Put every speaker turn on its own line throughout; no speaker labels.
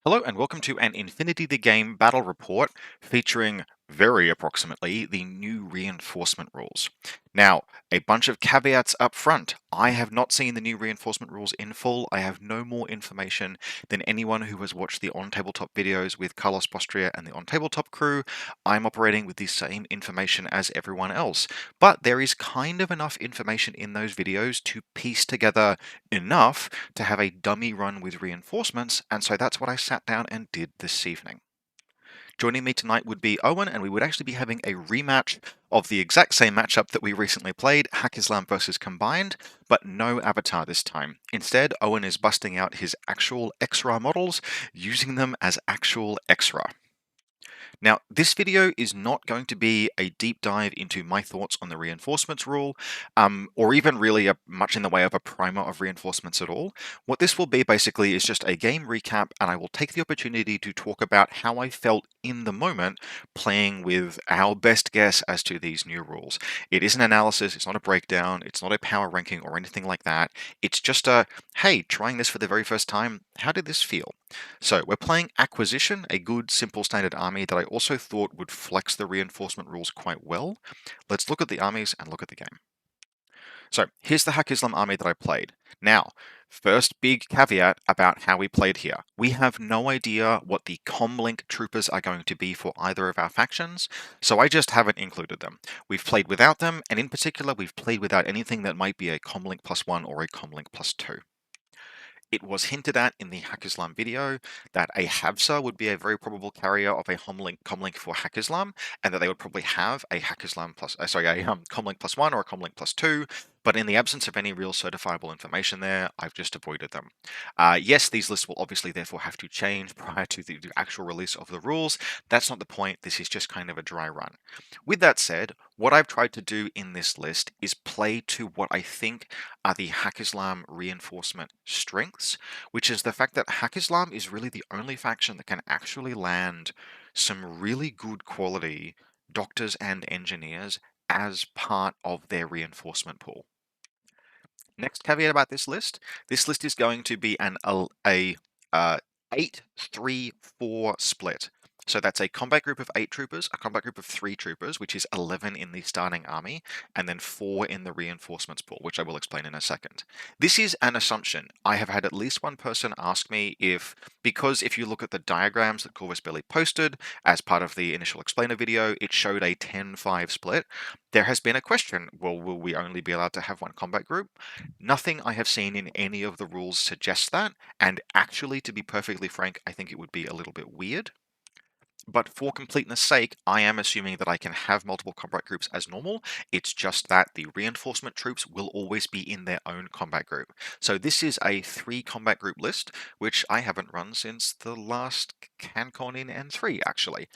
Hello and welcome to an Infinity the Game battle report featuring very approximately the new reinforcement rules. Now, a bunch of caveats up front. I have not seen the new reinforcement rules in full. I have no more information than anyone who has watched the On Tabletop videos with Carlos Postria and the On Tabletop crew. I'm operating with the same information as everyone else, but there is kind of enough information in those videos to piece together enough to have a dummy run with reinforcements, and so that's what I sat down and did this evening. Joining me tonight would be Owen, and we would actually be having a rematch of the exact same matchup that we recently played, Haqqislam versus Combined, but no Avatar this time. Instead, Owen is busting out his actual Exrah models, using them as actual Exrah. Now, this video is not going to be a deep dive into my thoughts on the reinforcements rule, or even really much in the way of a primer of reinforcements at all. What this will be basically is just a game recap, and I will take the opportunity to talk about how I felt in the moment playing with our best guess as to these new rules. It is an analysis, it's not a breakdown, it's not a power ranking or anything like that. It's just a, hey, trying this for the very first time, how did this feel? So we're playing Acquisition, a good, simple standard army that I also thought would flex the reinforcement rules quite well. Let's look at the armies and look at the game. So here's the Haqqislam army that I played. Now, first big caveat about how we played here. We have no idea what the comlink troopers are going to be for either of our factions, so I just haven't included them. We've played without them, and in particular, we've played without anything that might be a comlink +1 or a comlink +2. It was hinted at in the Haqqislam video that a Havsa would be a very probable carrier of a comlink for Haqqislam, and that they would probably have a Haqqislam comlink +1 or a comlink +2. But in the absence of any real certifiable information there, I've just avoided them. Yes, these lists will obviously therefore have to change prior to the actual release of the rules. That's not the point. This is just kind of a dry run. With that said, what I've tried to do in this list is play to what I think are the Haqqislam reinforcement strengths, which is the fact that Haqqislam is really the only faction that can actually land some really good quality doctors and engineers as part of their reinforcement pool. Next caveat about this list is going to be an 8-3-4 split. So that's a combat group of 8 troopers, a combat group of 3 troopers, which is 11 in the starting army, and then 4 in the reinforcements pool, which I will explain in a second. This is an assumption. I have had at least one person ask me because if you look at the diagrams that Corvus Belli posted as part of the initial explainer video, it showed a 10-5 split. There has been a question, well, will we only be allowed to have one combat group? Nothing I have seen in any of the rules suggests that, and actually, to be perfectly frank, I think it would be a little bit weird. But for completeness sake, I am assuming that I can have multiple combat groups as normal. It's just that the reinforcement troops will always be in their own combat group. So this is a 3 combat group list, which I haven't run since the last CanCon in N3, actually.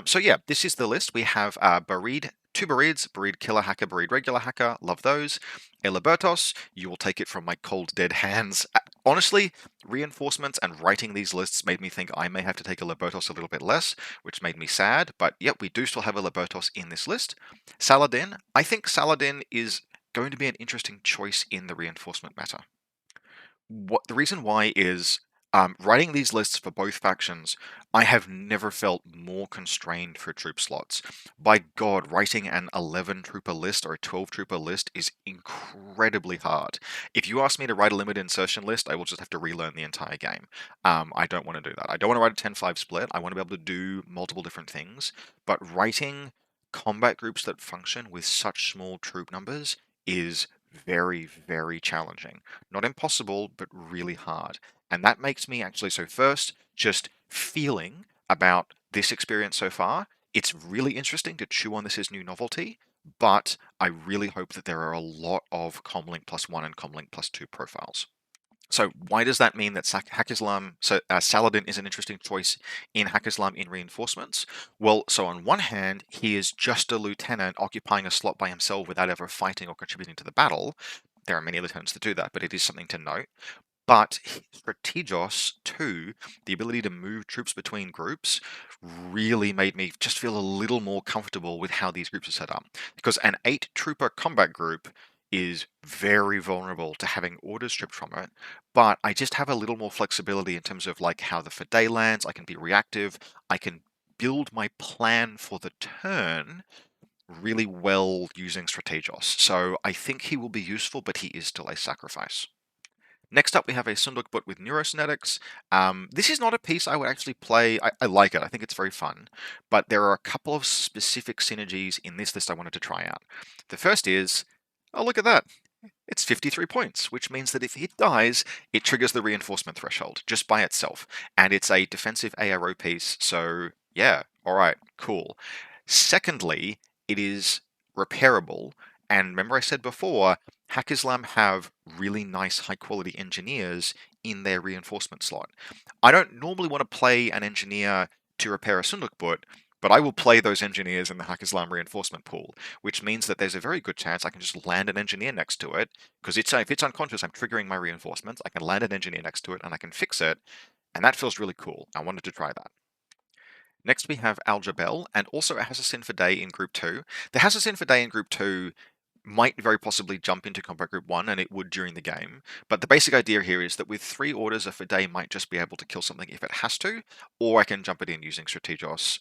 So yeah, this is the list. We have Bareed, 2 Bareeds, Bareed Killer Hacker, Bareed Regular Hacker, love those. Elibertos, you will take it from my cold dead hands. Honestly, reinforcements and writing these lists made me think I may have to take a Libertos a little bit less, which made me sad, but yep, we do still have a Libertos in this list. Saladin, I think Saladin is going to be an interesting choice in the reinforcement meta. The reason why is writing these lists for both factions, I have never felt more constrained for troop slots. By God, writing an 11 trooper list or a 12 trooper list is incredibly hard. If you ask me to write a limited insertion list, I will just have to relearn the entire game. I don't want to do that. I don't want to write a 10-5 split. I want to be able to do multiple different things. But writing combat groups that function with such small troop numbers is very, very challenging. Not impossible, but really hard. And that makes me actually, so first, just feeling about this experience so far, it's really interesting to chew on this as new novelty, but I really hope that there are a lot of Comlink +1 and Comlink +2 profiles. So why does that mean that Saladin is an interesting choice in Haqqislam in reinforcements? Well, so on one hand, he is just a lieutenant occupying a slot by himself without ever fighting or contributing to the battle. There are many lieutenants that do that, but it is something to note. But Strategos, too, the ability to move troops between groups, really made me just feel a little more comfortable with how these groups are set up. Because an 8-trooper combat group is very vulnerable to having orders stripped from it, but I just have a little more flexibility in terms of like how the Fide lands. I can be reactive. I can build my plan for the turn really well using Strategos. So I think he will be useful, but he is still a sacrifice. Next up, we have a Sundukbut with Neurosynetics. This is not a piece I would actually play. I like it. I think it's very fun. But there are a couple of specific synergies in this list I wanted to try out. The first is, oh, look at that. It's 53 points, which means that if it dies, it triggers the reinforcement threshold just by itself. And it's a defensive ARO piece, so yeah, alright, cool. Secondly, it is repairable, and remember I said before, Haqqislam have really nice high quality engineers in their reinforcement slot. I don't normally want to play an engineer to repair a Sundukbut, but I will play those engineers in the Haqqislam reinforcement pool, which means that there's a very good chance I can just land an engineer next to it, because if it's unconscious, I'm triggering my reinforcements. I can land an engineer next to it and I can fix it, and that feels really cool. I wanted to try that. Next, we have Al Jabel, and also a Hassassin for Day in Group 2. The Hassassin for Day in Group 2 might very possibly jump into Combat Group 1, and it would during the game. But the basic idea here is that with 3 orders, a Fide might just be able to kill something if it has to, or I can jump it in using Strategos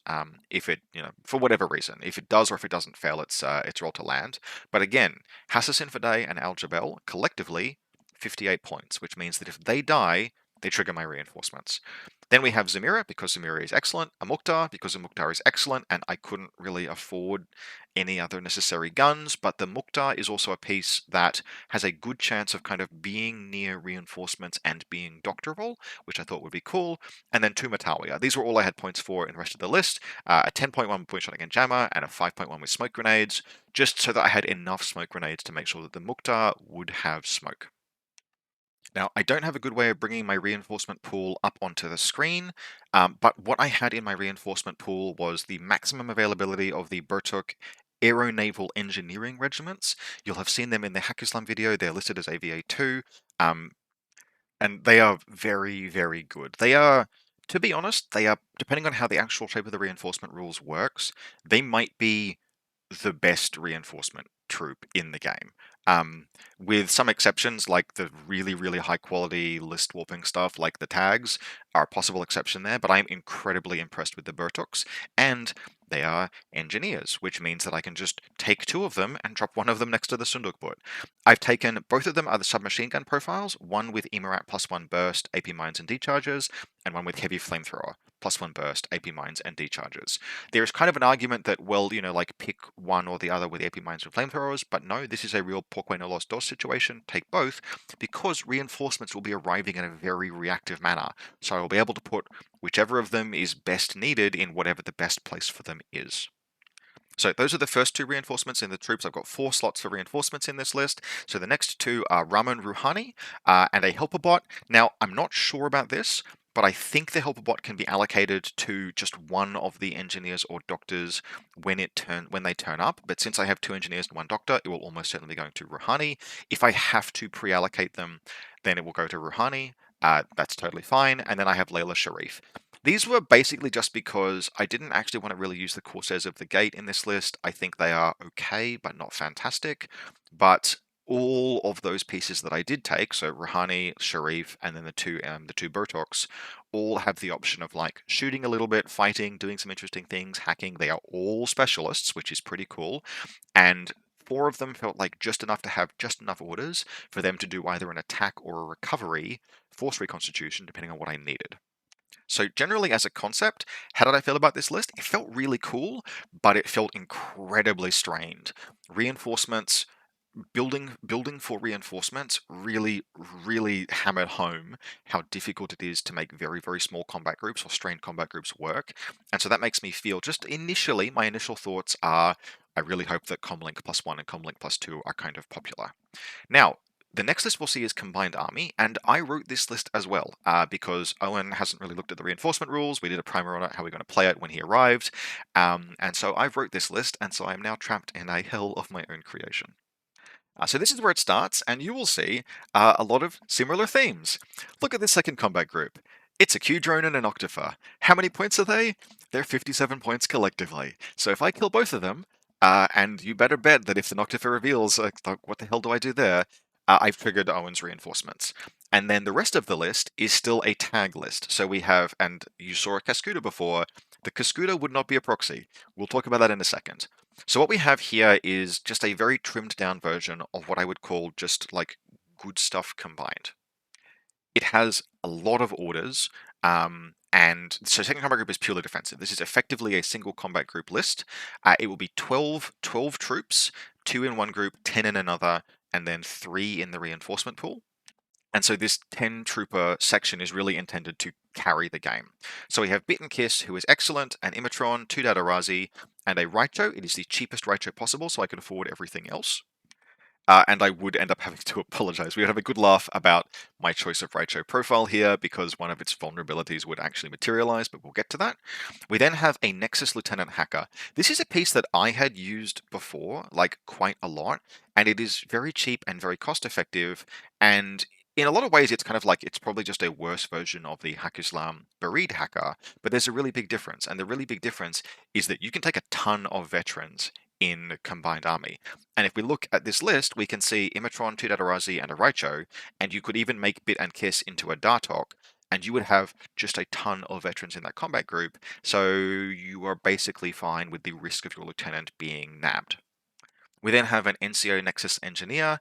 if it, for whatever reason. If it does or if it doesn't fail its roll to land. But again, Hassassin for Day and Al Jabel, collectively, 58 points, which means that if they die, they trigger my reinforcements. Then we have Zamira, because Zamira is excellent, a Mukhtar, because a Mukhtar is excellent, and I couldn't really afford any other necessary guns, but the Mukhtar is also a piece that has a good chance of kind of being near reinforcements and being doctorable, which I thought would be cool. And then 2 Matalia. These were all I had points for in the rest of the list. A 10.1 point shotgun jammer and a 5.1 with smoke grenades, just so that I had enough smoke grenades to make sure that the Mukhtar would have smoke. Now, I don't have a good way of bringing my reinforcement pool up onto the screen, but what I had in my reinforcement pool was the maximum availability of the Bertuk Aeronaval Engineering Regiments. You'll have seen them in the Haqqislam video. They're listed as AVA2, and they are very, very good. They are, to be honest, depending on how the actual shape of the reinforcement rules works, they might be the best reinforcement troop in the game. With some exceptions, like the really, really high quality list warping stuff, like the tags, are a possible exception there, but I'm incredibly impressed with the Bertuks, and they are engineers, which means that I can just take 2 of them and drop one of them next to the Sundukbut. I've taken, both of them are the submachine gun profiles, one with Emirat +1 burst, AP mines and decharges, and one with heavy flamethrower, +1 burst, AP mines and decharges. There is kind of an argument that, well, like pick one or the other with AP mines and flamethrowers, but no, this is a real Porque no los dos situation, take both, because reinforcements will be arriving in a very reactive manner, so I will be able to put whichever of them is best needed in whatever the best place for them is. So those are the first 2 reinforcements in the troops. I've got 4 slots for reinforcements in this list. So the next 2 are Raman Rouhani and a helper bot. Now, I'm not sure about this, but I think the helper bot can be allocated to just one of the engineers or doctors when they turn up. But since I have 2 engineers and 1 doctor, it will almost certainly be going to Rouhani. If I have to pre-allocate them, then it will go to Rouhani. That's totally fine. And then I have Layla Sharif. These were basically just because I didn't actually want to really use the Corsairs of the Gate in this list. I think they are okay, but not fantastic. But all of those pieces that I did take, so Rouhani, Sharif, and then the two Bertoks, all have the option of like shooting a little bit, fighting, doing some interesting things, hacking. They are all specialists, which is pretty cool. And 4 of them felt like just enough to have just enough orders for them to do either an attack or a recovery, force reconstitution, depending on what I needed. So generally as a concept, how did I feel about this list? It felt really cool, but it felt incredibly strained. Reinforcements, building for reinforcements really, really hammered home how difficult it is to make very, very small combat groups or strained combat groups work. And so that makes me feel, just initially, my initial thoughts are, I really hope that Comlink +1 and Comlink +2 are kind of popular. Now, the next list we'll see is Combined Army, and I wrote this list as well, because Owen hasn't really looked at the reinforcement rules. We did a primer on it, how we're going to play it when he arrived, and so I wrote this list, and so I'm now trapped in a hell of my own creation. So this is where it starts, and you will see a lot of similar themes. Look at this second combat group. It's a Q-drone and an Octifer. How many points are they? They're 57 points collectively. So if I kill both of them, And you better bet that if the Noctifer reveals, like, what the hell do I do there? I've triggered Owen's reinforcements. And then the rest of the list is still a tag list. So we have, and you saw a Cascuda before, the Cascuda would not be a proxy. We'll talk about that in a second. So what we have here is just a very trimmed down version of what I would call just like good stuff combined. It has a lot of orders, and so second combat group is purely defensive. This is effectively a single combat group list. It will be 12 troops, 2 in one group, 10 in another, and then 3 in the reinforcement pool. And so this 10 trooper section is really intended to carry the game. So we have Bit and Kiss, who is excellent, an Imatron, 2 Dadarazi, and a Raicho. It is the cheapest Raicho possible, so I can afford everything else. And I would end up having to apologize. We would have a good laugh about my choice of Raicho profile here because one of its vulnerabilities would actually materialize, but we'll get to that. We then have a Nexus Lieutenant Hacker. This is a piece that I had used before, like quite a lot, and it is very cheap and very cost effective. And in a lot of ways, it's kind of like it's probably just a worse version of the Haqqislam Bereed Hacker, but there's a really big difference. And the really big difference is that you can take a ton of veterans in Combined Army. And if we look at this list, we can see Imatron, 2 Dadarazi, and a Raicho, and you could even make Bit and Kiss into a Dartok, and you would have just a ton of veterans in that combat group, so you are basically fine with the risk of your lieutenant being nabbed. We then have an NCO Nexus Engineer.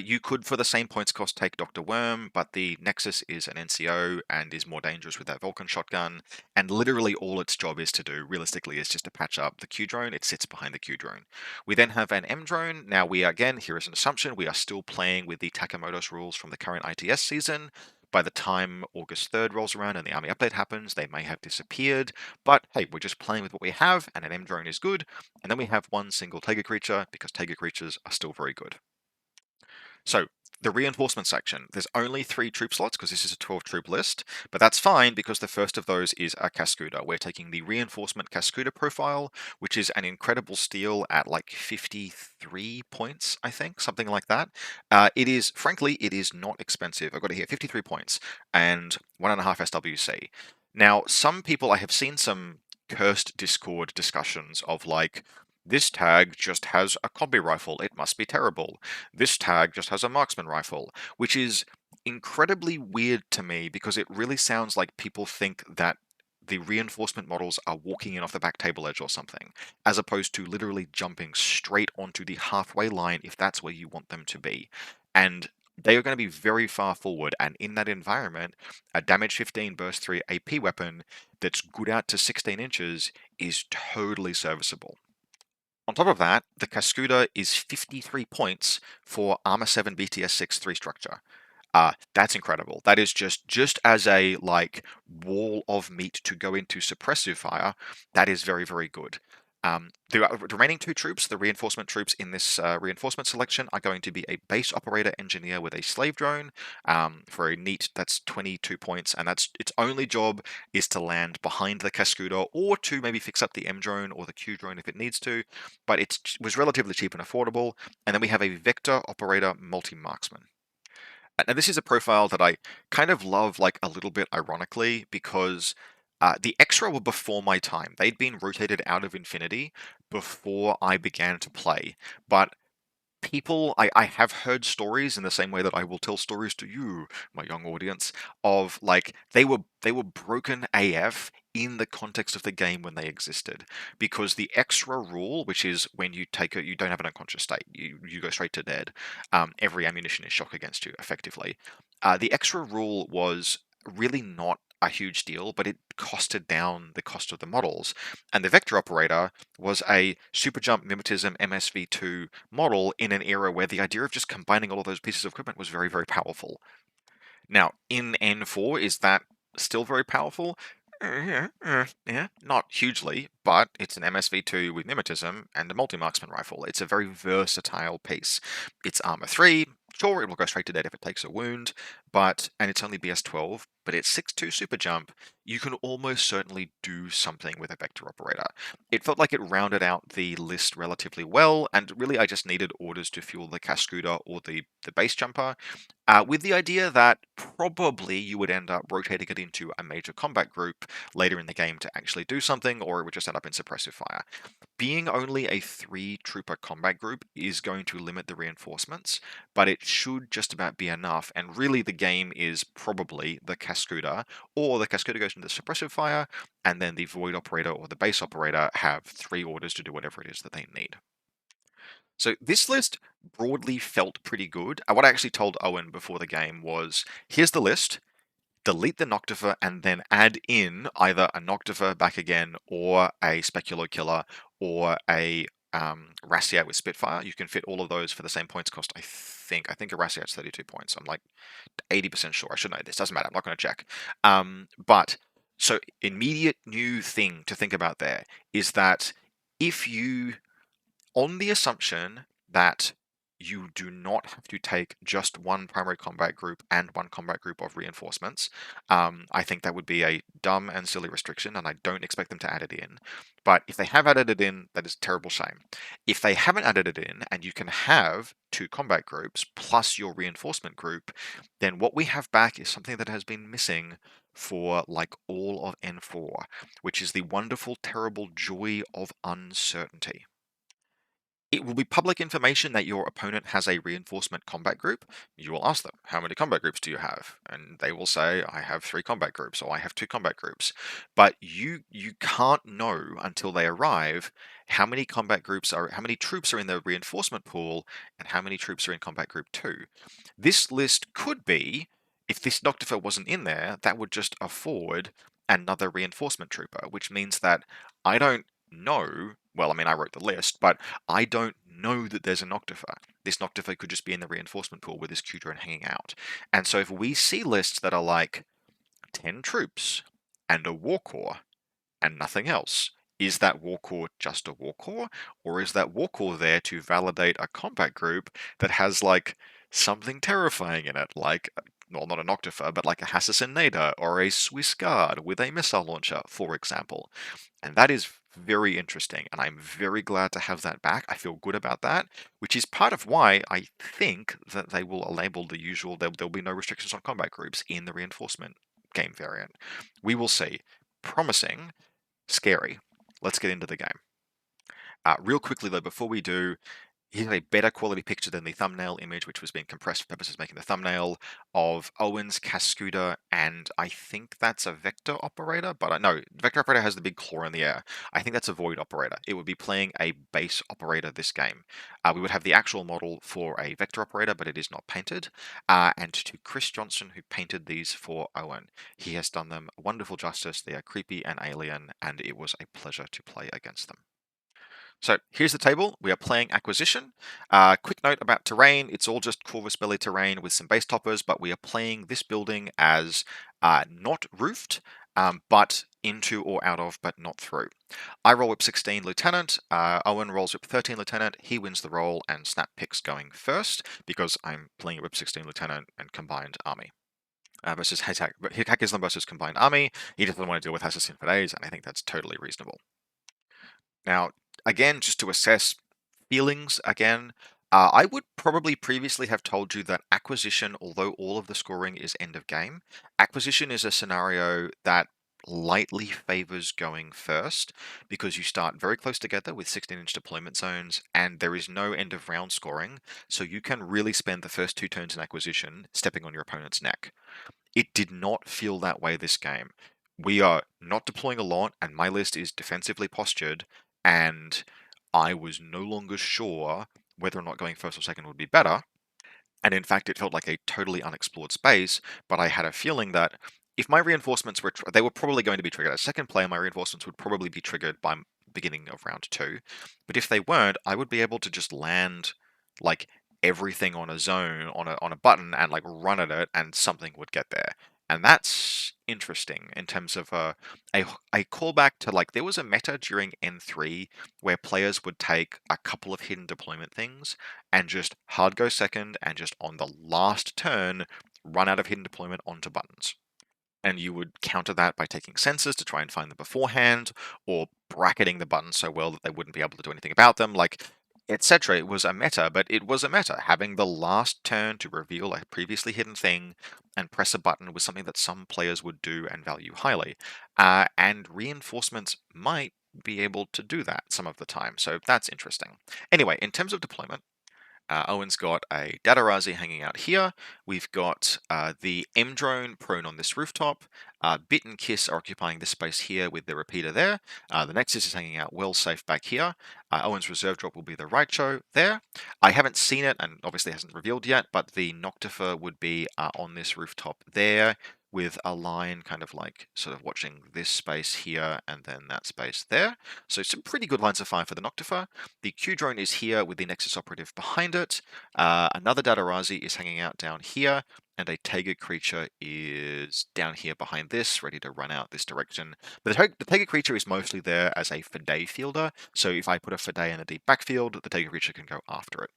You could, for the same points cost, take Dr. Worm, but the Nexus is an NCO and is more dangerous with that Vulcan shotgun, and literally all its job is to do, realistically, is just to patch up the Q drone. It sits behind the Q drone. We then have an M drone. Now we, again, here is an assumption, we are still playing with the Takamoto's rules from the current ITS season. By the time August 3rd rolls around and the Army update happens, they may have disappeared, but hey, we're just playing with what we have, and an M drone is good. And then we have one single Tiger creature, because Tiger creatures are still very good. So, the reinforcement section, there's only 3 troop slots because this is a 12 troop list, but that's fine because the first of those is a Cascuda. We're taking the reinforcement Cascuda profile, which is an incredible steal at like 53 points, I think, something like that. It is, frankly, it is not expensive. I've got it here, 53 points and 1.5 SWC. Now, some people, I have seen some cursed Discord discussions of like, this tag just has a combi rifle, it must be terrible. This tag just has a marksman rifle, which is incredibly weird to me because it really sounds like people think that the reinforcement models are walking in off the back table edge or something, as opposed to literally jumping straight onto the halfway line if that's where you want them to be. And they are going to be very far forward, and in that environment, a damage 15 burst 3 AP weapon that's good out to 16 inches is totally serviceable. On top of that, the Cascuda is 53 points for Armor 7 BTS 6 3 structure. That's incredible. That is just as a like wall of meat to go into suppressive fire. That is very, very good. The remaining 2 troops, the reinforcement troops in this reinforcement selection, are going to be a base operator engineer with a slave drone for a neat, that's 22 points, and that's its only job is to land behind the Cascuda or to maybe fix up the M drone or the Q drone if it needs to, but it was relatively cheap and affordable. And then we have a vector operator multi-marksman. Now, this is a profile that I kind of love, like a little bit ironically, because the Exrah were before my time. They'd been rotated out of Infinity before I began to play. But I have heard stories in the same way that I will tell stories to you, my young audience, of like they were broken AF in the context of the game when they existed, because the extra rule, which is when you take it, you don't have an unconscious state, you go straight to dead. Every ammunition is shock against you, effectively. The extra rule was really not a huge deal, but it costed down the cost of the models. And the vector operator was a super jump mimetism MSV2 model in an era where the idea of just combining all of those pieces of equipment was very, very powerful. Now, in N4, is that still very powerful? Yeah, not hugely, but it's an MSV2 with mimetism and a multi-marksman rifle. It's a very versatile piece. It's armor 3. Sure, it will go straight to dead if it takes a wound, and it's only BS12, but it's 6-2 super jump, you can almost certainly do something with a vector operator. It felt like it rounded out the list relatively well, and really I just needed orders to fuel the Cascuda or the base jumper, with the idea that probably you would end up rotating it into a major combat group later in the game to actually do something, or it would just end up in suppressive fire. Being only a 3-trooper combat group is going to limit the reinforcements, but it should just about be enough, and really the game is probably the Cascuda, or the Cascuda goes into suppressive fire, and then the Void operator or the base operator have 3 orders to do whatever it is that they need. So this list broadly felt pretty good. What I actually told Owen before the game was, here's the list, delete the Noctifer and then add in either a Noctifer back again, or a Speculo Killer, or a Rassiat with Spitfire. You can fit all of those for the same points cost, I think. I think a Rassiat's 32 points. I'm like 80% sure. I should know this. Doesn't matter. I'm not going to check. But so immediate new thing to think about there is that if you, on the assumption that you do not have to take just one primary combat group and one combat group of reinforcements. I think that would be a dumb and silly restriction, and I don't expect them to add it in. But if they have added it in, that is a terrible shame. If they haven't added it in, and you can have 2 combat groups plus your reinforcement group, then what we have back is something that has been missing for like all of N4, which is the wonderful, terrible joy of uncertainty. It will be public information that your opponent has a reinforcement combat group. You will ask them, how many combat groups do you have? And they will say, I have 3 combat groups, or I have 2 combat groups. But you can't know until they arrive how many troops are in the reinforcement pool, and how many troops are in combat group 2. This list could be, if this Noctifer wasn't in there, that would just afford another reinforcement trooper, which means that I don't know, well, I mean, I wrote the list, but I don't know that there's a Noctifer. This Noctifer could just be in the reinforcement pool with his Q-drone hanging out. And so if we see lists that are like 10 troops and a war corps and nothing else, is that war corps just a war corps? Or is that war corps there to validate a combat group that has like something terrifying in it, like, well, not a Noctifer, but like a Hassassin Nader or a Swiss Guard with a missile launcher, for example. And that is very interesting, and I'm very glad to have that back. I feel good about that, which is part of why I think that they will enable the usual, there'll be no restrictions on combat groups in the reinforcement game variant. We will see. Promising, scary. Let's get into the game. Real quickly though, before we do, here's a better quality picture than the thumbnail image, which was being compressed for purposes of making the thumbnail, of Owen's Cascuda, and I think that's a vector operator, but no, vector operator has the big claw in the air. I think that's a void operator. It would be playing a base operator this game. We would have the actual model for a vector operator, but it is not painted. And to Chris Johnson, who painted these for Owen, he has done them wonderful justice. They are creepy and alien, and it was a pleasure to play against them. So here's the table. We are playing Acquisition. Quick note about terrain. It's all just Corvus Belli terrain with some base toppers, but we are playing this building as not roofed, but into or out of, but not through. I roll whip 16 Lieutenant. Owen rolls whip 13 Lieutenant. He wins the roll, and Snap picks going first because I'm playing whip 16 Lieutenant and combined army. Versus Haqqislam versus combined army. He doesn't want to deal with Assassin for days, and I think that's totally reasonable. Now, again, just to assess feelings again, I would probably previously have told you that Acquisition, although all of the scoring is end of game, Acquisition is a scenario that lightly favors going first because you start very close together with 16-inch deployment zones and there is no end of round scoring, so you can really spend the first 2 turns in Acquisition stepping on your opponent's neck. It did not feel that way this game. We are not deploying a lot, and my list is defensively postured, and I was no longer sure whether or not going first or second would be better. And in fact, it felt like a totally unexplored space, but I had a feeling that if my reinforcements they were probably going to be triggered. As second player, my reinforcements would probably be triggered by beginning of round 2. But if they weren't, I would be able to just land like everything on a zone, on a button, and like run at it, and something would get there. And that's interesting in terms of a callback to, like, there was a meta during N3 where players would take a couple of hidden deployment things and just hard go second and just on the last turn run out of hidden deployment onto buttons. And you would counter that by taking sensors to try and find them beforehand, or bracketing the buttons so well that they wouldn't be able to do anything about them, like, etc. It was a meta, but it was a meta. Having the last turn to reveal a previously hidden thing and press a button was something that some players would do and value highly. And reinforcements might be able to do that some of the time, so that's interesting. Anyway, in terms of deployment, Owen's got a Datarazi hanging out here. We've got the M-Drone prone on this rooftop. Bit and Kiss are occupying this space here with the repeater there. The Nexus is hanging out well safe back here. Owen's reserve drop will be the Raicho there. I haven't seen it, and obviously hasn't revealed yet, but the Noctifer would be on this rooftop there, with a line kind of like sort of watching this space here and then that space there. So some pretty good lines of fire for the Noctifer. The Q-Drone is here with the Nexus operative behind it. Another Datarazi is hanging out down here, and a Taiga creature is down here behind this, ready to run out this direction. But the Taiga creature is mostly there as a Fidei fielder, so if I put a Fidei in a deep backfield, the Taiga creature can go after it.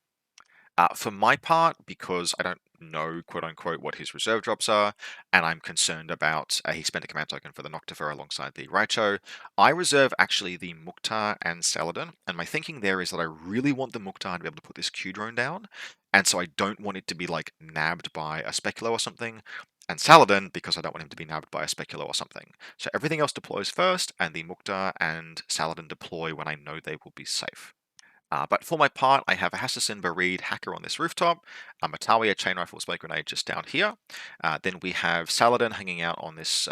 For my part, because I don't know, quote unquote, what his reserve drops are, and I'm concerned about he spent a command token for the Noctifer alongside the Raicho, I reserve actually the Mukhtar and Saladin, and my thinking there is that I really want the Mukhtar to be able to put this Q-Drone down, and so I don't want it to be like nabbed by a Speculo or something, and Saladin because I don't want him to be nabbed by a Speculo or something. So everything else deploys first, and the Mukhtar and Saladin deploy when I know they will be safe. But for my part, I have a Hassassin Bareed Hacker on this rooftop, a Matalia Chain Rifle Smoke Grenade just down here. Then we have Saladin hanging out on this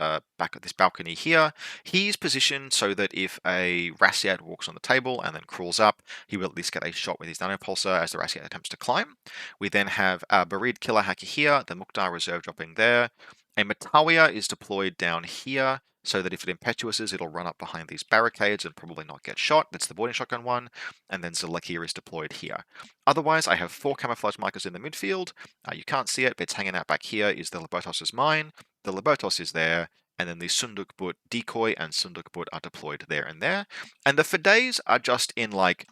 this balcony here. He's positioned so that if a Rassiat walks on the table and then crawls up, he will at least get a shot with his Nanopulsar as the Rassiat attempts to climb. We then have a Bareed Killer Hacker here, the Mukhtar reserve dropping there. A Matalia is deployed down here, so that if it impetuouses, it'll run up behind these barricades and probably not get shot. That's the boarding shotgun one. And then Zalekir is deployed here. Otherwise, I have 4 camouflage markers in the midfield. You can't see it, but it's hanging out back here is the Libertos' mine. The Libertos is there, and then the Sundukbut decoy and Sundukbut are deployed there and there. And the Fideis are just in like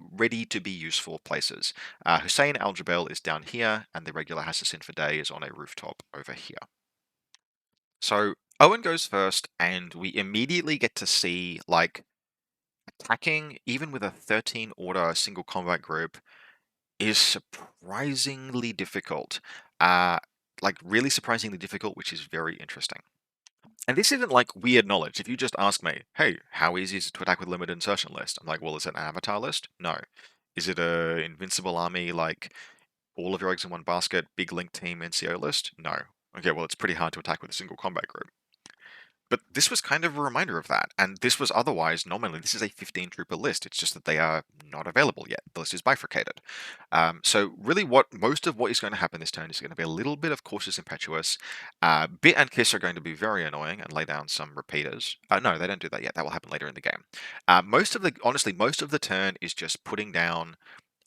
ready to be useful places. Hussein Al-Jabel is down here, and the regular Hassassin Fidei is on a rooftop over here. So Owen goes first, and we immediately get to see, like, attacking, even with a 13 order single combat group, is surprisingly difficult. Like, really surprisingly difficult, which is very interesting. And this isn't like weird knowledge. If you just ask me, hey, how easy is it to attack with limited insertion list? I'm like, well, is it an avatar list? No. Is it a invincible army, like all of your eggs in one basket, big link team NCO list? No. Okay, well, it's pretty hard to attack with a single combat group. But this was kind of a reminder of that, and this was otherwise, nominally, this is a 15 trooper list. It's just that they are not available yet. The list is bifurcated. So really most of what is going to happen this turn is going to be a little bit of Cautious Impetuous. Bit and Kiss are going to be very annoying and lay down some repeaters. No, they don't do that yet. That will happen later in the game. Honestly, most of the turn is just putting down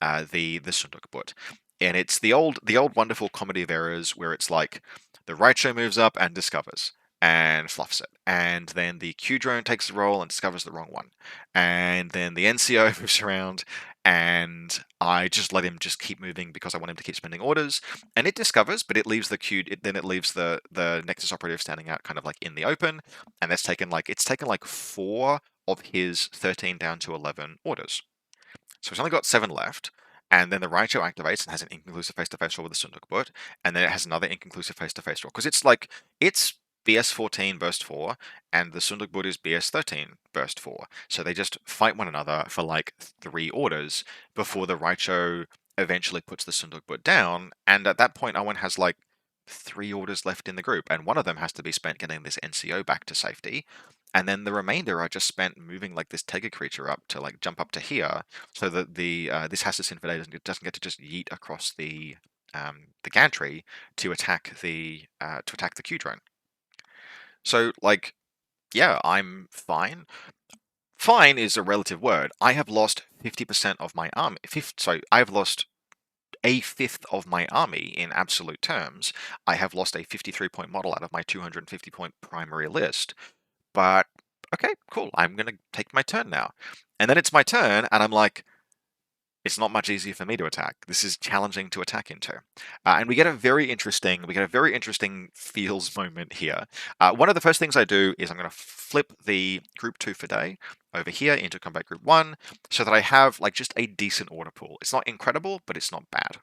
the Sundukbut. And it's the old wonderful comedy of errors where it's like the Raicho moves up and discovers and fluffs it. And then the Q-Drone takes the role and discovers the wrong one. And then the NCO moves around, and I just let him just keep moving because I want him to keep spending orders. And it discovers, but it leaves then it leaves the Nexus operative standing out kind of like in the open. And it's taken like 4 of his 13 down to 11 orders. So it's only got 7 left. And then the Raicho activates and has an inconclusive face-to-face roll with the Sundukbut, and then it has another inconclusive face-to-face roll. Because it's BS14 burst 4, and the Sundukbut is BS13 burst 4. So they just fight one another for like 3 orders before the Raicho eventually puts the Sundukbut down, and at that point Owen has like 3 orders left in the group, and one of them has to be spent getting this NCO back to safety. And then the remainder are just spent moving like this Tega creature up to like jump up to here, so that the this Hassassin Fidei doesn't get to just yeet across the gantry to attack the Q-Drone. So like, yeah, I'm fine. Fine is a relative word. I have lost 50% of my army. I have lost a fifth of my army in absolute terms. I have lost a 53-point model out of my 250-point primary list. But, okay, cool, I'm going to take my turn now. And then it's my turn, and I'm like, it's not much easier for me to attack. This is challenging to attack into. And we get a very interesting feels moment here. One of the first things I do is I'm going to flip the group 2 for day over here into combat group 1 so that I have like just a decent order pool. It's not incredible, but it's not bad.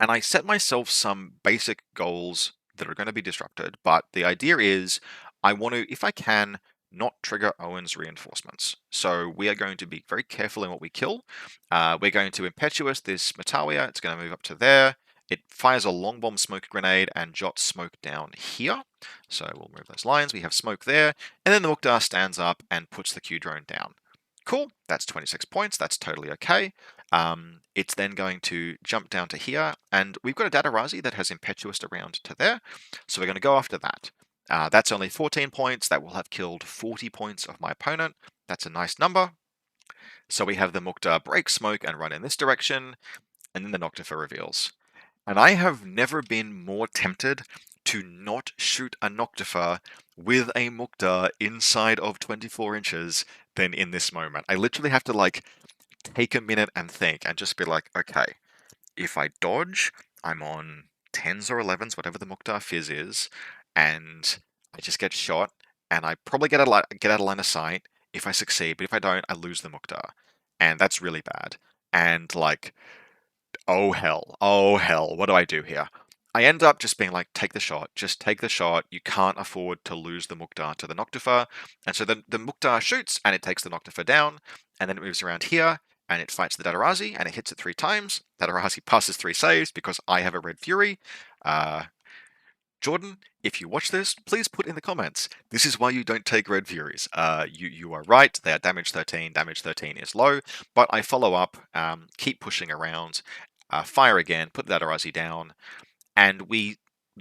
And I set myself some basic goals that are going to be disrupted, but the idea is I want to, if I can, not trigger Owen's reinforcements. So we are going to be very careful in what we kill. We're going to impetuous this Matalia. It's going to move up to there. It fires a long bomb smoke grenade and jots smoke down here. So we'll move those lines. We have smoke there. And then the Mukhtar stands up and puts the Q drone down. Cool, that's 26 points. That's totally okay. It's then going to jump down to here, and we've got a Datarazi that has impetuous around to there. So we're going to go after that. That's only 14 points. That will have killed 40 points of my opponent. That's a nice number. So we have the Mukhtar break smoke and run in this direction, and then the Noctifer reveals. And I have never been more tempted to not shoot a Noctifer with a Mukhtar inside of 24 inches than in this moment. I literally have to like take a minute and think and just be like, okay, if I dodge, I'm on 10s or 11s, whatever the Mukhtar fizz is, and I just get shot, and I probably get out of line of sight if I succeed, but if I don't, I lose the Mukhtar. And that's really bad. And like, oh hell, what do I do here? I end up just being like, take the shot, just take the shot. You can't afford to lose the Mukhtar to the Noctifer. And so the Mukhtar shoots and it takes the Noctifer down, and then it moves around here and it fights the Datarazi and it hits it 3 times. Datarazi passes 3 saves because I have a Red Fury. Jordan, if you watch this, please put in the comments. This is why you don't take Red Furies. You are right, they are damage 13. Damage 13 is low, but I follow up, keep pushing around, fire again, put the Datarazi down, and the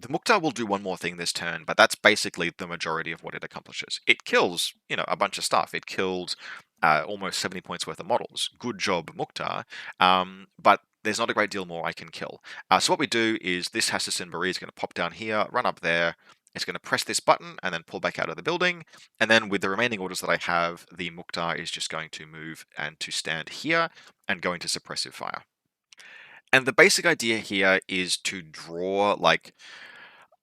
Mukhtar will do one more thing this turn, but that's basically the majority of what it accomplishes. It kills, a bunch of stuff. It killed almost 70 points worth of models. Good job, Mukhtar. But there's not a great deal more I can kill. So what we do is this Hassassin Bari is going to pop down here, run up there. It's going to press this button and then pull back out of the building. And then with the remaining orders that I have, the Mukhtar is just going to move and to stand here and go into suppressive fire. And the basic idea here is to draw like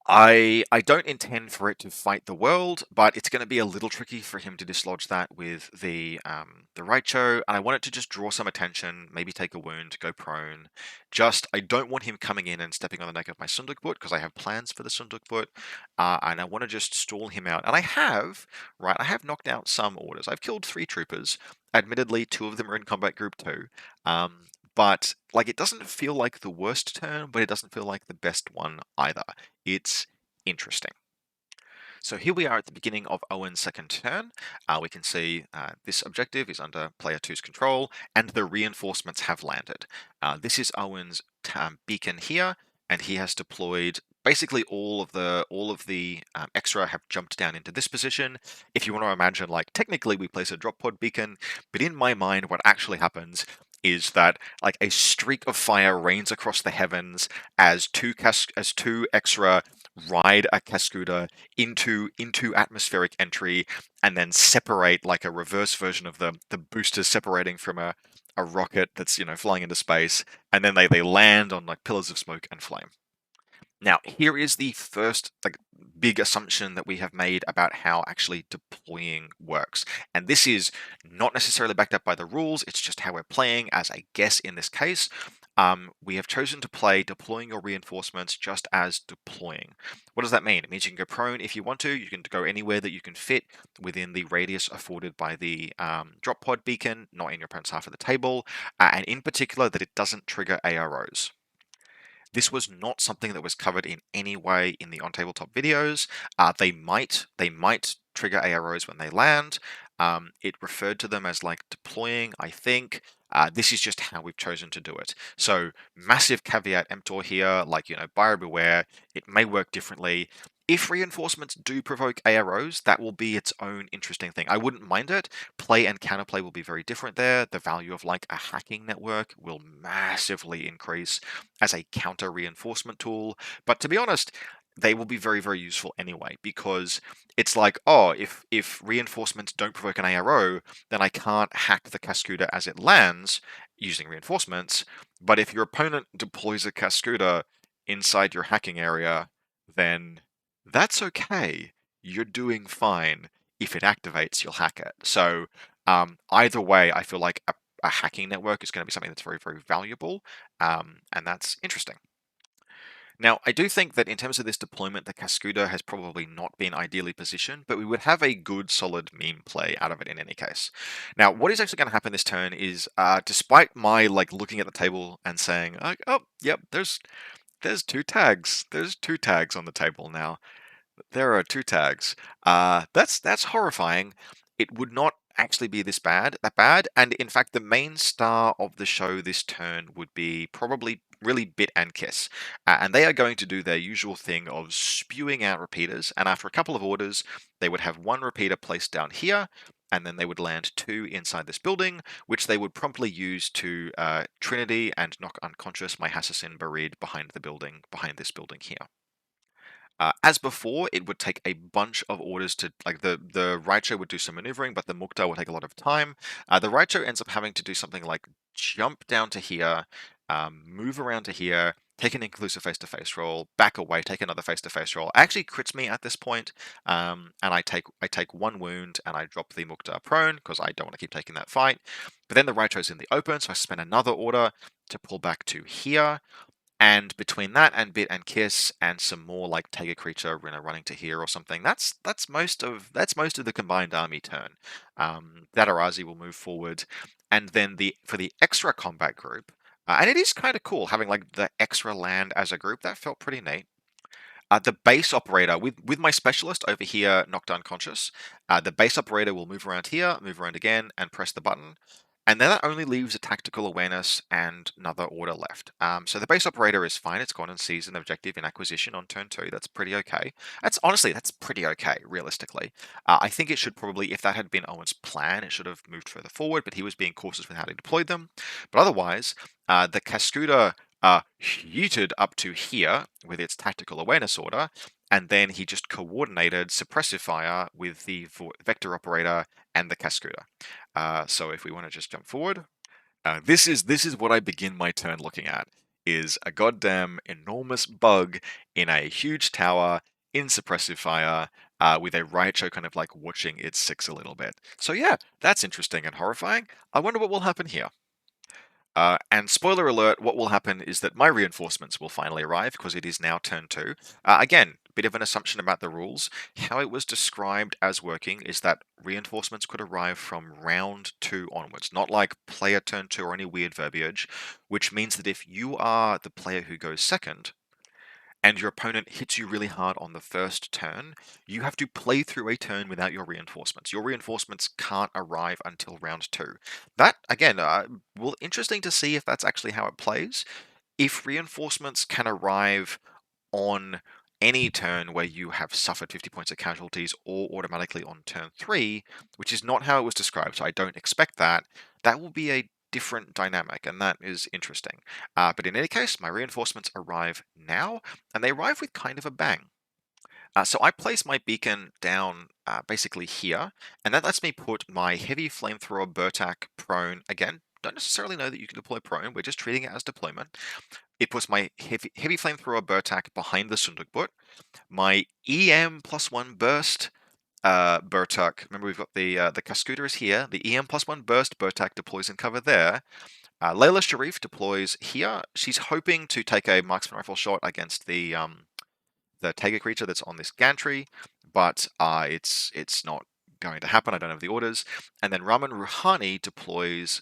I don't intend for it to fight the world, but it's going to be a little tricky for him to dislodge that with the Raicho, and I want it to just draw some attention, maybe take a wound, go prone. I don't want him coming in and stepping on the neck of my Sundukbut, because I have plans for the Sundukbut, and I want to just stall him out. And I have knocked out some orders. I've killed 3 troopers. Admittedly, 2 of them are in combat group 2. But like it doesn't feel like the worst turn, but it doesn't feel like the best one either. It's interesting. So here we are at the beginning of Owen's second turn. We can see this objective is under player 2's control, and the reinforcements have landed. This is Owen's beacon here, and he has deployed basically all of the Exrah have jumped down into this position. If you want to imagine, like technically we place a drop pod beacon, but in my mind, what actually happens is that like a streak of fire rains across the heavens as two Exrah ride a Cascuda into atmospheric entry and then separate like a reverse version of the boosters separating from a rocket that's flying into space, and then they land on like pillars of smoke and flame. Now, here is the first like big assumption that we have made about how actually deploying works. And this is not necessarily backed up by the rules, it's just how we're playing as a guess in this case. We have chosen to play deploying your reinforcements just as deploying. What does that mean? It means you can go prone if you want to, you can go anywhere that you can fit within the radius afforded by the drop pod beacon, not in your opponent's half of the table, and in particular that it doesn't trigger AROs. This was not something that was covered in any way in the on-tabletop videos. They might trigger AROs when they land. It referred to them as like deploying, I think. This is just how we've chosen to do it. So massive caveat emptor here, like, buyer beware. It may work differently. If reinforcements do provoke AROs, that will be its own interesting thing. I wouldn't mind it. Play and counterplay will be very different there. The value of like a hacking network will massively increase as a counter reinforcement tool. But to be honest, they will be very, very useful anyway, because it's like, oh, if reinforcements don't provoke an ARO, then I can't hack the Cascuda as it lands, using reinforcements, but if your opponent deploys a Cascuda inside your hacking area, then that's okay. You're doing fine. If it activates, you'll hack it. So either way, I feel like a hacking network is going to be something that's very, very valuable, and that's interesting. Now, I do think that in terms of this deployment, the Cascuda has probably not been ideally positioned, but we would have a good, solid meme play out of it in any case. Now, what is actually going to happen this turn is, despite my looking at the table and saying, "Oh, yep, there's two tags. There's two tags on the table now. There are two tags." That's horrifying. It would not actually be that bad, and in fact, the main star of the show this turn would be probably really Bit and Kiss, and they are going to do their usual thing of spewing out repeaters. And after a couple of orders, they would have one repeater placed down here, and then they would land two inside this building, which they would promptly use to Trinity and knock unconscious my Assassin Barid behind this building here. As before, it would take a bunch of orders to, the Raicho would do some maneuvering, but the Mukta would take a lot of time. The Raicho ends up having to do something like jump down to here, move around to here, take an inclusive face-to-face roll, back away, take another face-to-face roll. Actually crits me at this point, and I take one wound and I drop the Mukta prone because I don't want to keep taking that fight. But then the Raicho's in the open, so I spend another order to pull back to here. And between that and Bit and Kiss and some more like Tiger Creature, running to here or something, that's most of the combined army turn. That Arazi will move forward, and then for the Exrah combat group, and it is kind of cool having like the Exrah land as a group. That felt pretty neat. The base operator with my specialist over here knocked unconscious. The base operator will move around here, move around again, and press the button. And then that only leaves a tactical awareness and another order left. So the base operator is fine. It's gone and seized an objective in acquisition on turn 2. That's pretty okay. That's pretty okay, realistically. I think it should probably, if that had been Owen's plan, it should have moved further forward, but he was being cautious with how he deployed them. But otherwise, the Cascuda yeeted up to here with its tactical awareness order, and then he just coordinated suppressive fire with the vector operator and the Cascuda. So if we want to just jump forward, this is what I begin my turn looking at, is a goddamn enormous bug in a huge tower in suppressive fire, with a Raicho kind of like watching its six a little bit. So yeah, that's interesting and horrifying. I wonder what will happen here. And spoiler alert, what will happen is that my reinforcements will finally arrive because it is now turn 2. Again, bit of an assumption about the rules. How it was described as working is that reinforcements could arrive from round 2 onwards, not like player turn 2 or any weird verbiage, which means that if you are the player who goes second, and your opponent hits you really hard on the first turn, you have to play through a turn without your reinforcements. Your reinforcements can't arrive until round 2. That, again, interesting to see if that's actually how it plays. If reinforcements can arrive on any turn where you have suffered 50 points of casualties or automatically on turn 3, which is not how it was described, so I don't expect that, that will be a different dynamic, and that is interesting. But in any case, my reinforcements arrive now, and they arrive with kind of a bang. So I place my beacon down basically here, and that lets me put my heavy flamethrower Burtak prone. Again, don't necessarily know that you can deploy prone, we're just treating it as deployment. It puts my heavy flamethrower Burtak behind the Sundukbut. My EM +1 burst Burtak. Remember, we've got the Cascuda is here. The EM +1 burst Burtak deploys in cover there. Layla Sharif deploys here. She's hoping to take a marksman rifle shot against the Tiger creature that's on this gantry, but it's not going to happen. I don't have the orders. And then Raman Rouhani deploys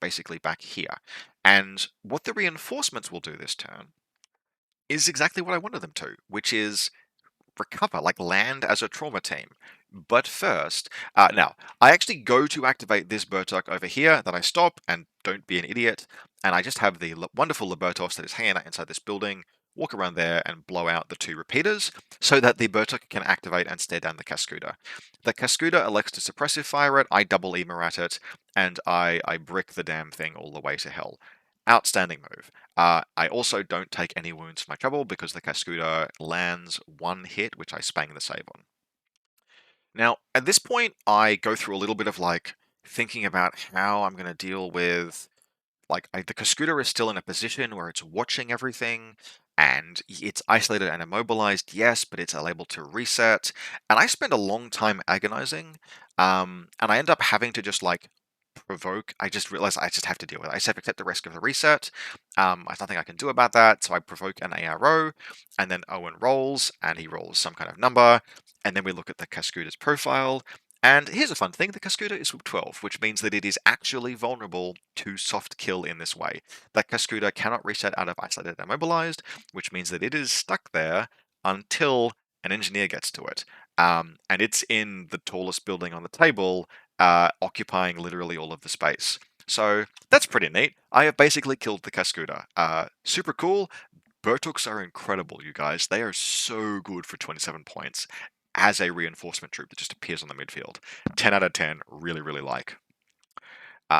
basically back here. And what the reinforcements will do this turn is exactly what I wanted them to, which is recover, like land as a trauma team. But first, now, I actually go to activate this Bertok over here, then I stop and don't be an idiot, and I just have the wonderful Libertos that is hanging out inside this building, walk around there and blow out the 2 repeaters, so that the Bertok can activate and stare down the Cascuda. The Cascuda elects to suppressive fire it, I double Emer at it, and I brick the damn thing all the way to hell. Outstanding move. I also don't take any wounds for my trouble because the Cascuda lands 1 hit, which I spang the save on. Now, at this point, I go through a little bit of like thinking about how I'm going to deal with the Cascuda is still in a position where it's watching everything, and it's isolated and immobilized, yes, but it's able to reset. And I spend a long time agonizing, and I end up having to just like provoke. I just realize I just have to deal with it. I just have to accept the risk of the reset. There's nothing I can do about that, so I provoke an ARO, and then Owen rolls, and he rolls some kind of number, and then we look at the Cascuda's profile. And here's a fun thing, the Cascuda is Swoop 12, which means that it is actually vulnerable to soft kill in this way. That Cascuda cannot reset out of isolated and immobilized, which means that it is stuck there until an engineer gets to it. And it's in the tallest building on the table, occupying literally all of the space. So that's pretty neat. I have basically killed the Cascuda. Super cool. Bertooks are incredible, you guys. They are so good for 27 points as a reinforcement troop that just appears on the midfield. 10 out of 10, really, really like.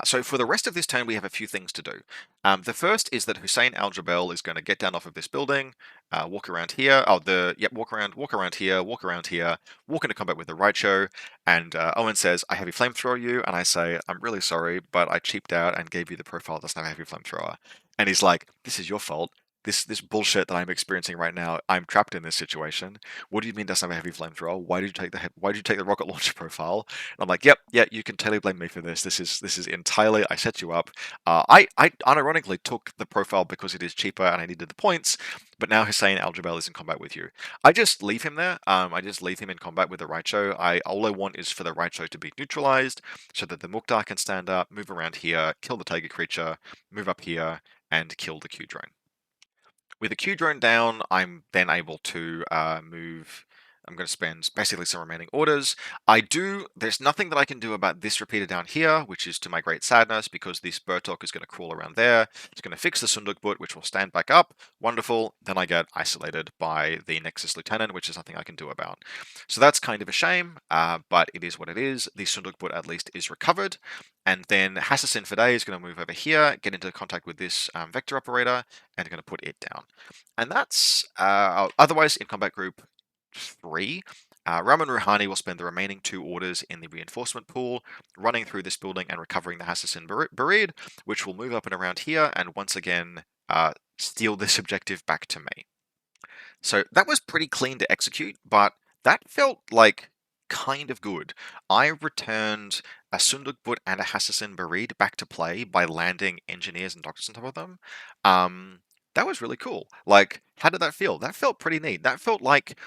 So for the rest of this turn, we have a few things to do. The first is that Hussein Al Jabel is going to get down off of this building, walk around here. Walk around here, walk around here, walk into combat with the Raicho. And Owen says, "I heavy flamethrower you," and I say, "I'm really sorry, but I cheaped out and gave you the profile that doesn't have a heavy flamethrower." And he's like, "This is your fault. This bullshit that I'm experiencing right now. I'm trapped in this situation. What do you mean doesn't have a heavy flamethrower? Why did you take the rocket launcher profile?" And I'm like, "Yep, yeah, you can totally blame me for this. This is entirely I set you up. I unironically took the profile because it is cheaper and I needed the points, but now Hussein Al Jabel is in combat with you. I just leave him there. I just leave him in combat with the Raicho. All I want is for the Raicho to be neutralized so that the Mukhtar can stand up, move around here, kill the Tiger creature, move up here, and kill the Q drone. With the Q drone down, I'm then able to move. I'm going to spend basically some remaining orders. There's nothing that I can do about this repeater down here, which is to my great sadness, because this Bertok is going to crawl around there. It's going to fix the Sundukbut, which will stand back up. Wonderful. Then I get isolated by the Nexus Lieutenant, which is nothing I can do about. So that's kind of a shame, but it is what it is. The Sundukbut at least is recovered. And then Hassassin Fadey is going to move over here, get into contact with this vector operator, and going to put it down. And that's otherwise in combat group 3. Raman Rouhani will spend the remaining 2 orders in the reinforcement pool, running through this building and recovering the Hassassin Barid, which will move up and around here and once again steal this objective back to me. So that was pretty clean to execute, but that felt like kind of good. I returned a Sundukbut and a Hassassin Barid back to play by landing engineers and doctors on top of them. That was really cool. Like, how did that feel? That felt pretty neat. That felt like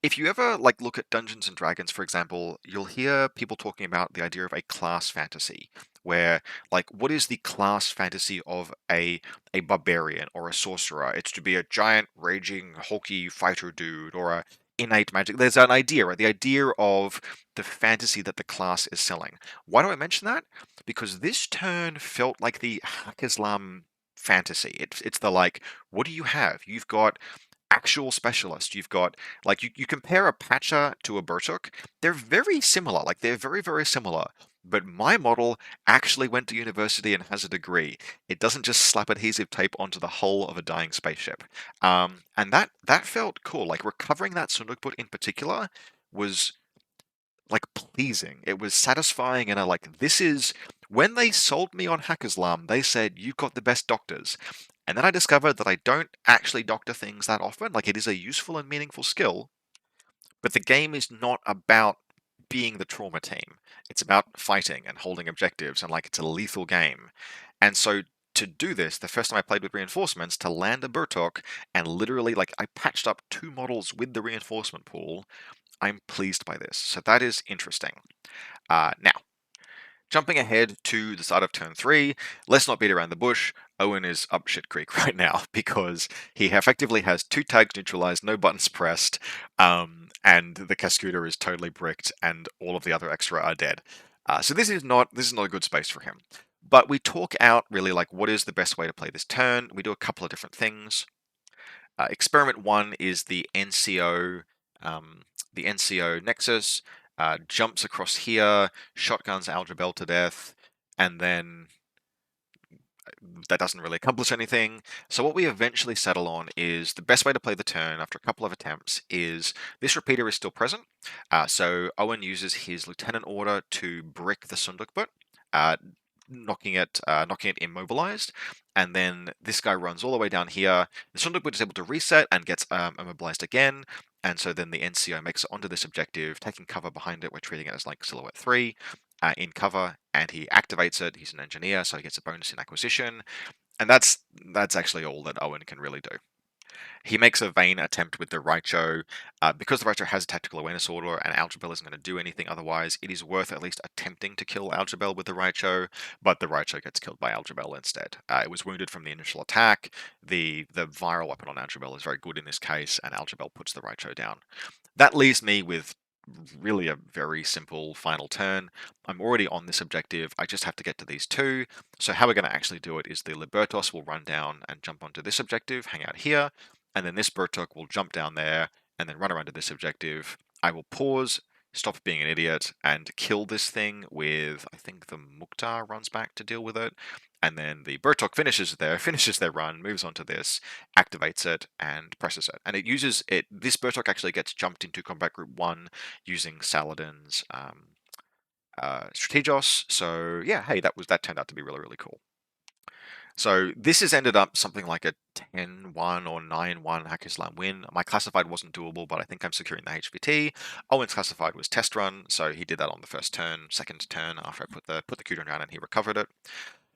if you ever like look at Dungeons and Dragons, for example, you'll hear people talking about the idea of a class fantasy, where like what is the class fantasy of a barbarian or a sorcerer? It's to be a giant, raging, hulky fighter dude or a innate magic. There's an idea, right? The idea of the fantasy that the class is selling. Why do I mention that? Because this turn felt like the Haqqislam fantasy. It's the like, what do you have? You've got actual specialist. You've got like you compare a Patcher to a Bertuk. They're very similar. Like they're very, very similar. But my model actually went to university and has a degree. It doesn't just slap adhesive tape onto the hull of a dying spaceship. And that felt cool. Like recovering that Sundukbut in particular was like pleasing. It was satisfying, and I like this is when they sold me on Haqqislam, they said you've got the best doctors. And then I discovered that I don't actually doctor things that often. Like it is a useful and meaningful skill, but the game is not about being the trauma team. It's about fighting and holding objectives, and like it's a lethal game. And so to do this, the first time I played with reinforcements, to land a Bertok and literally like I patched up 2 models with the reinforcement pool, I'm pleased by this. So that is interesting. Now, jumping ahead to the start of turn 3, let's not beat around the bush. Owen is up shit creek right now because he effectively has 2 tags neutralized, no buttons pressed, and the Cascuda is totally bricked, and all of the other Exrah are dead. So this is not a good space for him. But we talk out really like what is the best way to play this turn. We do a couple of different things. Experiment 1 is the NCO Nexus. Jumps across here, shotguns Al Jabel to death, and then that doesn't really accomplish anything. So what we eventually settle on is the best way to play the turn after a couple of attempts is this repeater is still present. So Owen uses his lieutenant order to brick the Sundukbut. knocking it immobilized, and then this guy runs all the way down here. The Sonderbund is able to reset and gets immobilized again, and so then the NCO makes it onto this objective, taking cover behind it. We're treating it as like Silhouette 3 in cover, and he activates it. He's an engineer, so he gets a bonus in acquisition, and that's actually all that Owen can really do. He makes a vain attempt with the Raicho. Because the Raicho has a tactical awareness order and Algebel isn't going to do anything otherwise, it is worth at least attempting to kill Algebel with the Raicho, but the Raicho gets killed by Algebel instead. It was wounded from the initial attack. The viral weapon on Algebel is very good in this case, and Algebel puts the Raicho down. That leaves me with really a very simple final turn. I'm already on this objective, I just have to get to these two. So how we're going to actually do it is the Libertos will run down and jump onto this objective, hang out here, and then this Bertok will jump down there and then run around to this objective. I will pause, stop being an idiot, and kill this thing with, I think the Mukhtar runs back to deal with it, and then the Bertok finishes their run, moves on to this, activates it, and presses it. And it uses it. This Bertok actually gets jumped into Combat Group 1 using Saladin's Strategos. So yeah, hey, that turned out to be really, really cool. So this has ended up something like a 10-1 or 9-1 Haqqislam win. My classified wasn't doable, but I think I'm securing the HVT. Owen's classified was test run, so he did that on the first turn, second turn after I put the Q down and he recovered it.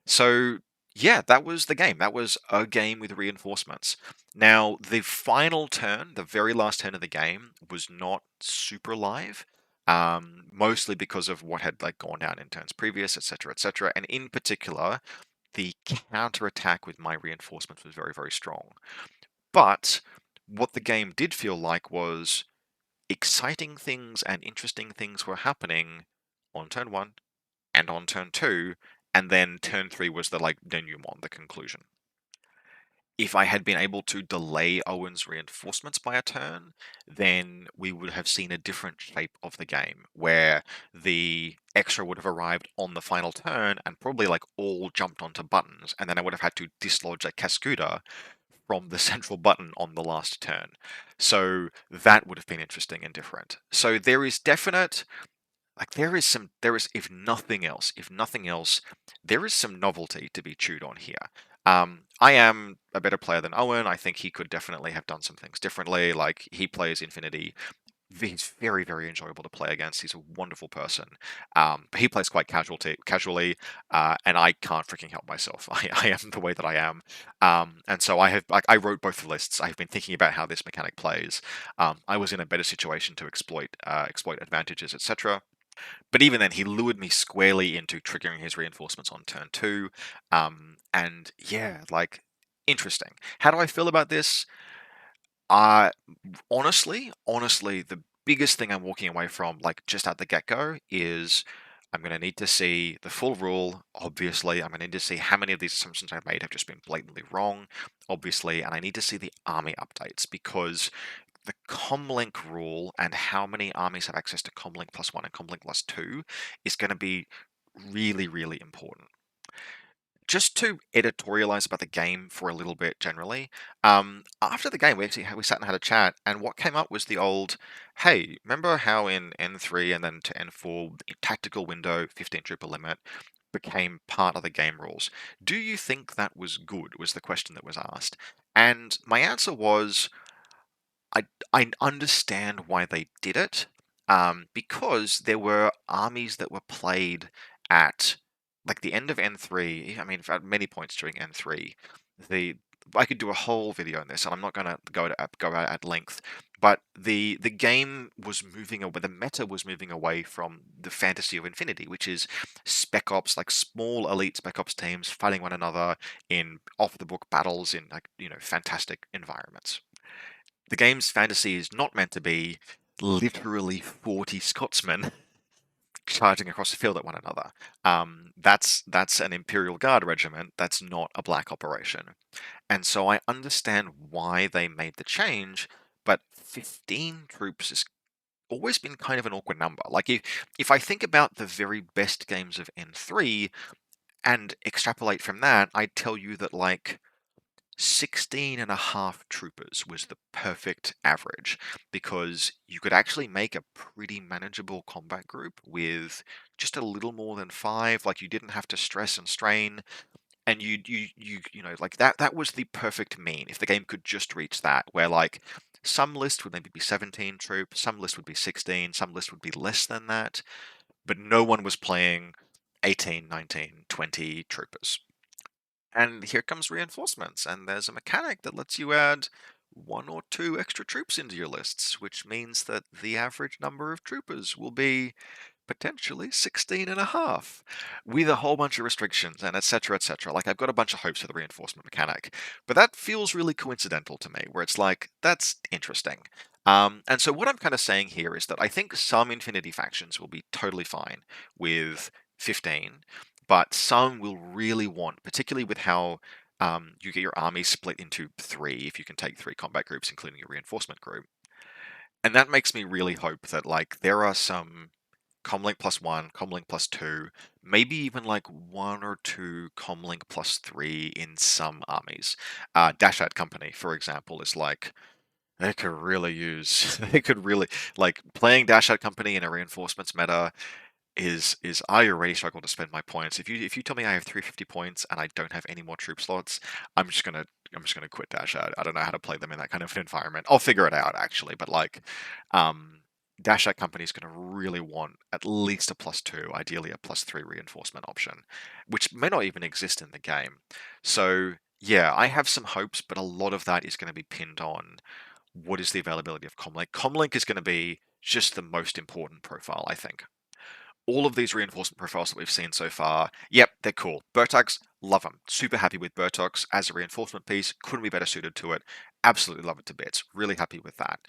So yeah, that was the game. That was a game with reinforcements. Now, the final turn, the very last turn of the game, was not super live, mostly because of what had like gone down in turns previous, etc., etc. And in particular, the counter-attack with my reinforcements was very, very strong. But what the game did feel like was exciting things and interesting things were happening on turn 1 and on turn 2, and then turn 3 was the denouement, the conclusion. If I had been able to delay Owen's reinforcements by a turn, then we would have seen a different shape of the game, where the Exrah would have arrived on the final turn and probably all jumped onto buttons, and then I would have had to dislodge a Cascuda from the central button on the last turn. So that would have been interesting and different. So there is definite if nothing else, there is some novelty to be chewed on here. I am a better player than Owen. I think he could definitely have done some things differently. Like, he plays Infinity. He's very, very enjoyable to play against. He's a wonderful person. But he plays quite casually, and I can't freaking help myself. I am the way that I am. And so I wrote both the lists. I've been thinking about how this mechanic plays. I was in a better situation to exploit advantages, etc. But even then, he lured me squarely into triggering his reinforcements on turn 2. And yeah, interesting. How do I feel about this? Honestly, the biggest thing I'm walking away from, just at the get-go, is I'm going to need to see the full rule, obviously. I'm going to need to see how many of these assumptions I've made have just been blatantly wrong, obviously. And I need to see the army updates, because the comlink rule and how many armies have access to comlink +1 and comlink +2 is going to be really, really important. Just to editorialize about the game for a little bit generally, after the game we sat and had a chat, and what came up was the old, hey, remember how in N3 and then to N4 the tactical window 15 trooper limit became part of the game rules? Do you think that was good, was the question that was asked. And my answer was, I understand why they did it, because there were armies that were played at the end of N3. I mean, at many points during N3, the I could do a whole video on this, and I'm not going to go out at length. But the game was moving away. The meta was moving away from the fantasy of Infinity, which is spec ops, like small elite spec ops teams fighting one another in off the book battles in fantastic environments. The game's fantasy is not meant to be literally 40 Scotsmen charging across the field at one another. That's an Imperial Guard regiment. That's not a black operation. And so I understand why they made the change, but 15 troops has always been kind of an awkward number. Like, if I think about the very best games of N3 and extrapolate from that, I'd tell you that 16 and a half troopers was the perfect average because you could actually make a pretty manageable combat group with just a little more than five. Like you didn't have to stress and strain, and you know like that was the perfect mean if the game could just reach that, where like some list would maybe be 17 troops, some list would be 16, some list would be less than that, but no one was playing 18, 19, 20 troopers. And here comes reinforcements, and there's a mechanic that lets you add one or two extra troops into your lists, which means that the average number of troopers will be potentially 16 and a half, with a whole bunch of restrictions and etc etc. Like I've got a bunch of hopes for the reinforcement mechanic, but that feels really coincidental to me, where it's like, that's interesting. And so what I'm kind of saying here is that I think some Infinity factions will be totally fine with 15, but some will really want, particularly with how you get your army split into three, if you can take three combat groups, including your reinforcement group. And that makes me really hope that like there are some Comlink +1, Comlink +2, maybe even like one or two Comlink +3 in some armies. Dashat Company, for example, is like they could really use they could really like playing Dashat Company in a reinforcements meta is I already struggle to spend my points. If you tell me I have 350 points and I don't have any more troop slots, I'm just gonna quit Dash Out. I don't know how to play them in that kind of environment. I'll figure it out actually, but like Dash Out Company is gonna really want at least a +2, ideally a +3 reinforcement option, which may not even exist in the game. So yeah, I have some hopes, but a lot of that is going to be pinned on what is the availability of Comlink. Comlink is going to be just the most important profile, I think. All of these reinforcement profiles that we've seen so far, yep, they're cool. Bertox, love them. Super happy with Bertox as a reinforcement piece. Couldn't be better suited to it. Absolutely love it to bits. Really happy with that.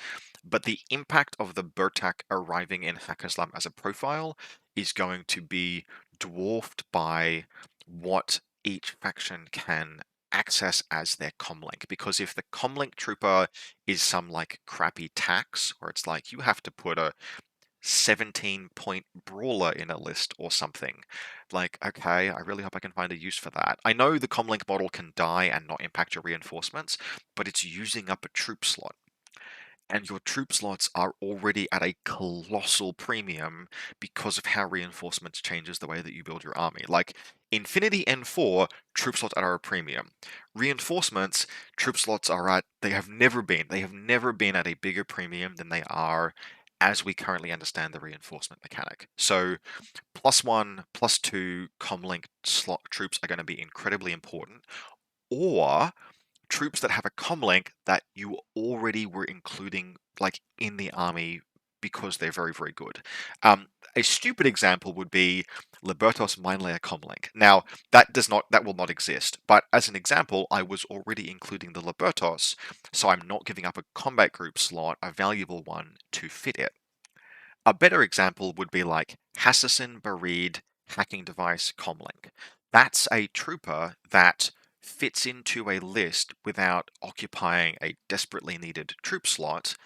But the impact of the Bertak arriving in Haqqislam as a profile is going to be dwarfed by what each faction can access as their comlink. Because if the comlink trooper is some like crappy tax, where it's like you have to put a 17-point brawler in a list or something. Like, okay, I really hope I can find a use for that. I know the comlink model can die and not impact your reinforcements, but it's using up a troop slot. And your troop slots are already at a colossal premium because of how reinforcements changes the way that you build your army. Like, Infinity N4, troop slots are a premium. Reinforcements, troop slots are at, they have never been at a bigger premium than they are as we currently understand the reinforcement mechanic. So +1, +2 comlink slot troops are going to be incredibly important, or troops that have a comlink that you already were including like in the army because they're very, very good. A stupid example would be Libertos Minelayer comlink. Now, that will not exist, but as an example, I was already including the Libertos, so I'm not giving up a combat group slot, a valuable one, to fit it. A better example would be like Hassassin Bareed hacking device comlink. That's a trooper that fits into a list without occupying a desperately needed troop slot,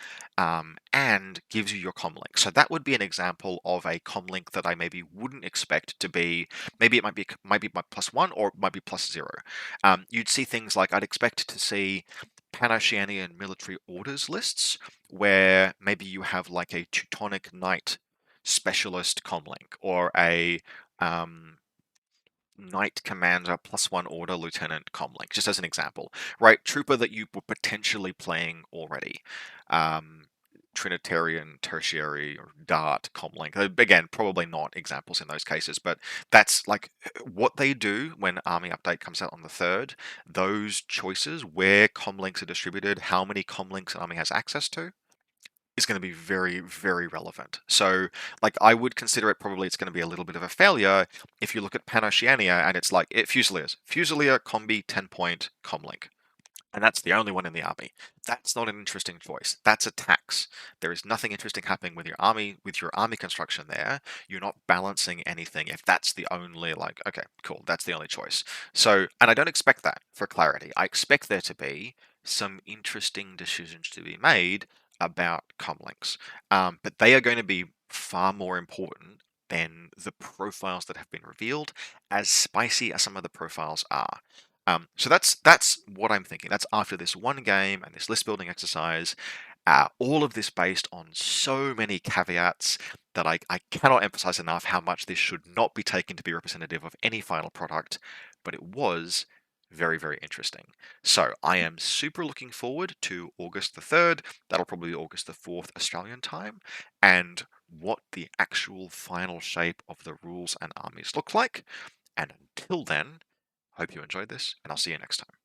and gives you your comlink. So that would be an example of a comlink that I maybe wouldn't expect to be. Maybe it might be my +1 or it might be +0. You'd see things like I'd expect to see Pan-Oceanian military orders lists where maybe you have like a Teutonic Knight specialist comlink or a Knight Commander +1 Order Lieutenant comlink, just as an example, right? Trooper that you were potentially playing already. Trinitarian, Tertiary, or Dart comlink. Again, probably not examples in those cases, but that's like what they do when Army Update comes out on the 3rd. Those choices, where comlinks are distributed, how many comlinks an army has access to, is going to be very, very relevant. So, like, I would consider it probably it's going to be a little bit of a failure if you look at Pan-Oceania and it's like, Fusilier combi 10-point comlink. And that's the only one in the army. That's not an interesting choice. That's a tax. There is nothing interesting happening with your army construction there. You're not balancing anything if that's the only, like, okay, cool, that's the only choice. So, and I don't expect that for clarity. I expect there to be some interesting decisions to be made about comlinks. But they are going to be far more important than the profiles that have been revealed, as spicy as some of the profiles are. So that's what I'm thinking. That's after this one game and this list building exercise, all of this based on so many caveats that I cannot emphasize enough how much this should not be taken to be representative of any final product, but it was very, very interesting. So I am super looking forward to August the 3rd. That'll probably be August the 4th Australian time, and what the actual final shape of the rules and armies look like. And until then, hope you enjoyed this, and I'll see you next time.